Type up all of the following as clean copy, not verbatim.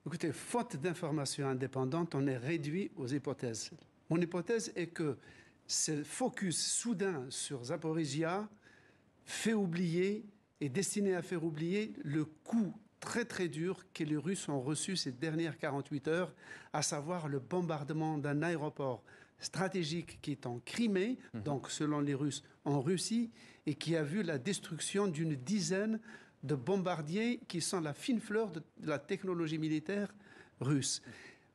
Écoutez, faute d'informations indépendantes, on est réduit aux hypothèses. Mon hypothèse est que ce focus soudain sur Zaporizhia fait oublier, est destiné à faire oublier le coup très très dur que les Russes ont reçu ces dernières 48 heures, à savoir le bombardement d'un aéroport stratégique qui est en Crimée, donc selon les Russes en Russie, et qui a vu la destruction d'une dizaine de bombardiers qui sont la fine fleur de la technologie militaire russe.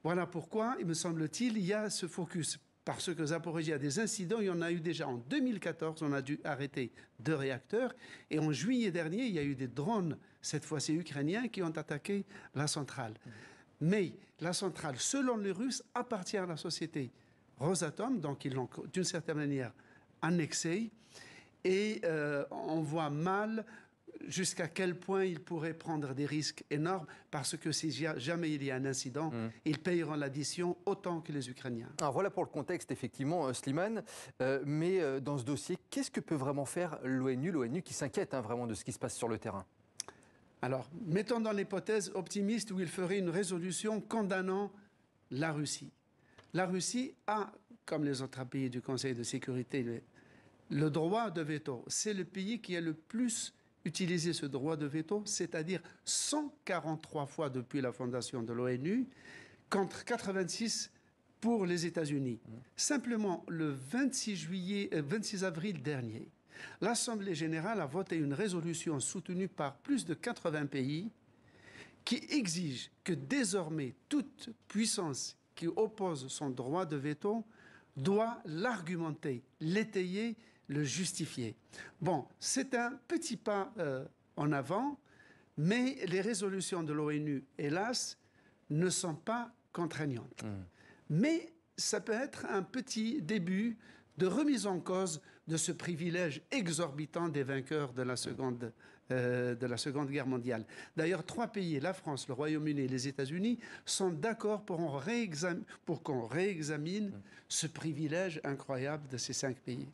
Voilà pourquoi, il me semble-t-il, il y a ce focus. Parce que Zaporizhia a des incidents, il y en a eu déjà en 2014, on a dû arrêter 2 réacteurs. Et en juillet dernier, il y a eu des drones, cette fois-ci ukrainiens, qui ont attaqué la centrale. Mais la centrale, selon les Russes, appartient à la société Rosatom, donc ils l'ont d'une certaine manière annexée. Et on voit mal jusqu'à quel point ils pourraient prendre des risques énormes, parce que si jamais il y a un incident, ils payeront l'addition autant que les Ukrainiens. Alors voilà pour le contexte, effectivement, Slimane. Mais dans ce dossier, qu'est-ce que peut vraiment faire l'ONU qui s'inquiète vraiment de ce qui se passe sur le terrain? Alors, mettons dans l'hypothèse optimiste où il ferait une résolution condamnant la Russie. La Russie a, comme les autres pays du Conseil de sécurité, le droit de veto. C'est le pays qui a le plus utilisé ce droit de veto, c'est-à-dire 143 fois depuis la fondation de l'ONU, contre 86 pour les États-Unis. Simplement, le 26 avril dernier, l'Assemblée générale a voté une résolution soutenue par plus de 80 pays qui exige que désormais toute puissance qui oppose son droit de veto doit l'argumenter, l'étayer, le justifier. Bon, c'est un petit pas en avant, mais les résolutions de l'ONU, hélas, ne sont pas contraignantes. Mais ça peut être un petit début de remise en cause de ce privilège exorbitant des vainqueurs de la Seconde Guerre mondiale. D'ailleurs, 3 pays, la France, le Royaume-Uni et les États-Unis, sont d'accord pour qu'on réexamine ce privilège incroyable de ces 5 pays.